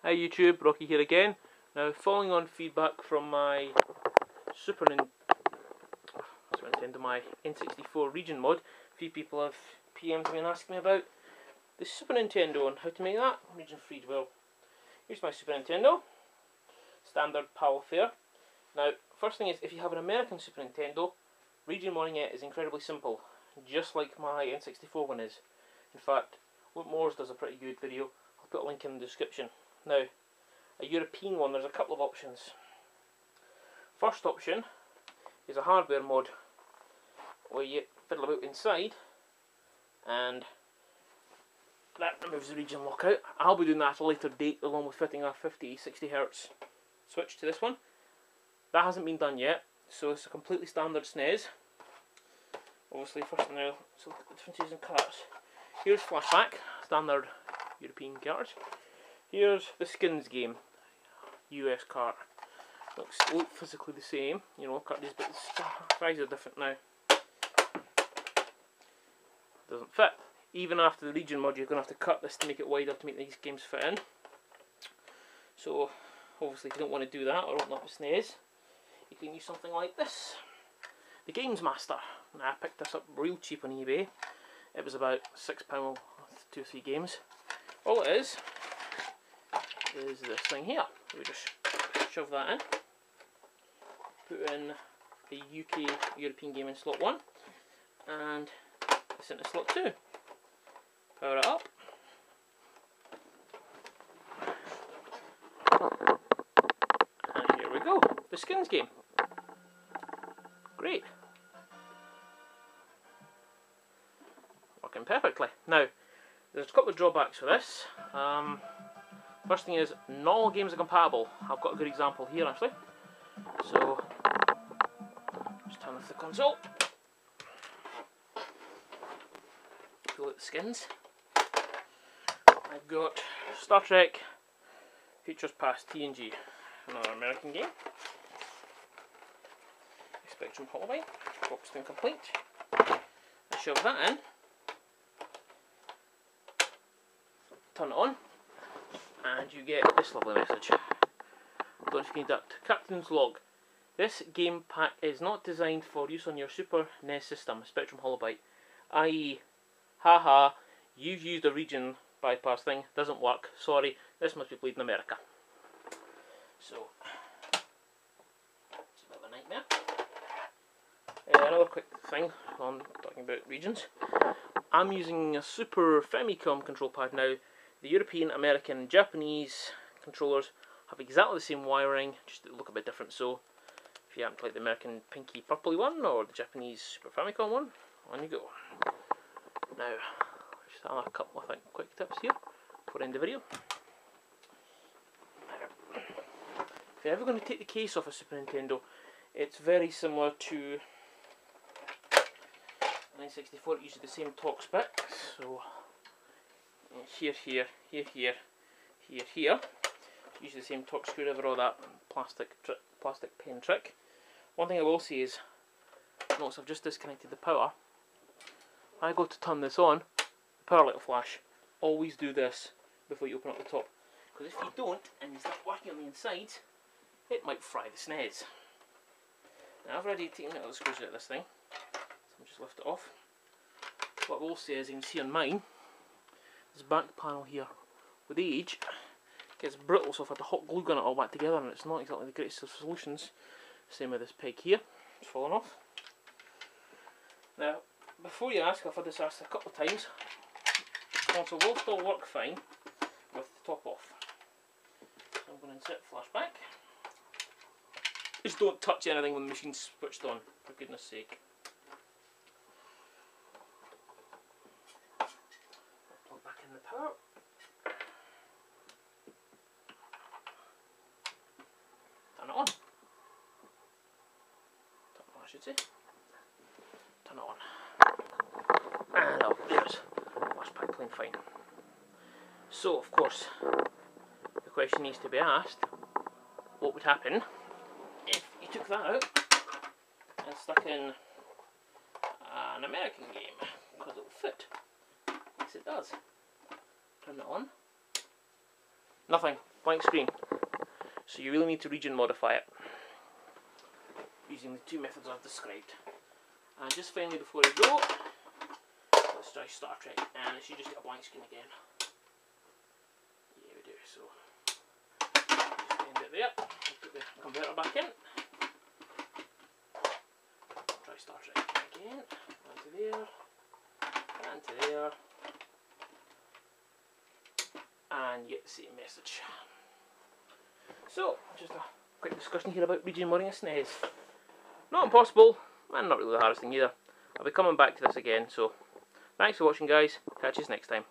Hi YouTube, Rocky here again. Now, following on feedback from my Super Nintendo, my N64 Region mod, a few people have PM'd me and asked me about the Super Nintendo and how to make that region free. Well, here's my Super Nintendo, standard PAL fare. Now, first thing is, if you have an American Super Nintendo, region modding it is incredibly simple, just like my N64 one is. In fact, Luke Moore's does a pretty good video. I'll put a link in the description. Now, a European one, there's a couple of options. First option is a hardware mod, where you fiddle about inside, and that removes the region lockout. I'll be doing that at a later date, along with fitting a 50-60Hz switch to this one. That hasn't been done yet, so it's a completely standard SNES. Obviously, first now, let's look at the differences in cards. Here's flashback, standard European cards. Here's the skins game, US cart. Look physically the same, you know, cartridges, but the size are different now. Doesn't fit. Even after the region mod, you're going to have to cut this to make it wider to make these games fit in. So, obviously, if you don't want to do that or open up a SNES, you can use something like this. The Games Master. Now, I picked this up real cheap on eBay. It was about £6, 2 or 3 games. All it is this thing here. We just shove that in, put in the UK European game in slot 1, and this into slot 2. Power it up. And here we go. The skins game. Great. Working perfectly. Now, there's a couple of drawbacks for this. First thing is, not all games are compatible. I've got a good example here actually. So, just turn off the console. Pull out the skins. I've got Star Trek Futures Past TNG, another American game. Spectrum Holobyte, boxed and complete. I shove that in. Turn it on. And you get this lovely message. Don't know if you can deduct. Captain's log. This game pack is not designed for use on your Super NES system, Spectrum Holobyte. I.e., haha, you've used a region bypass thing, doesn't work, sorry, this must be played in America. So, it's a bit of a nightmare. Another quick thing on talking about regions. I'm using a Super Famicom control pad now. The European, American, Japanese controllers have exactly the same wiring, just they look a bit different. So, if you happen to like the American pinky purpley one or the Japanese Super Famicom one, on you go. Now, just a couple of quick tips here before I end the video. Now, if you're ever going to take the case off a Super Nintendo, it's very similar to 964. It uses the same Torx bit. So, here, use the same Torx screwdriver or that plastic pen trick. One thing I will say is, notice I've just disconnected the power. I go to turn this on, the power light will flash. Always do this before you open up the top, because if you don't and you start working on the inside, it might fry the SNES. Now I've already taken out the screws out of this thing, so I'll just lift it off. What I will say is, you can see on mine, this back panel here, with age, gets brittle, so I've had to hot glue gun it all back together, and it's not exactly the greatest of solutions. Same with this peg here, it's fallen off. Now, before you ask, I've had this asked a couple of times, the console will still work fine with the top off. So I'm going to insert flashback. Just don't touch anything when the machine's switched on, for goodness sake. Plug back in the power. Turn it on. Turn it on, I should say. Turn it on. And oh, there's flashback playing fine. So, of course, the question needs to be asked, what would happen if you took that out and stuck in an American game? Because it will fit. Yes, it does. Turn it on. Nothing. blank screen. So you really need to region modify it using the two methods I've described. And just finally before I go, let's try Star Trek, and it should just get a blank screen again. Yeah, we do. So just end it there. Put the converter back in. Try Star Trek again. And to there. And to there. And you get the same message. So, just a quick discussion here about region modding a SNES. Not impossible, and not really the hardest thing either. I'll be coming back to this again, so thanks for watching guys, catch you next time.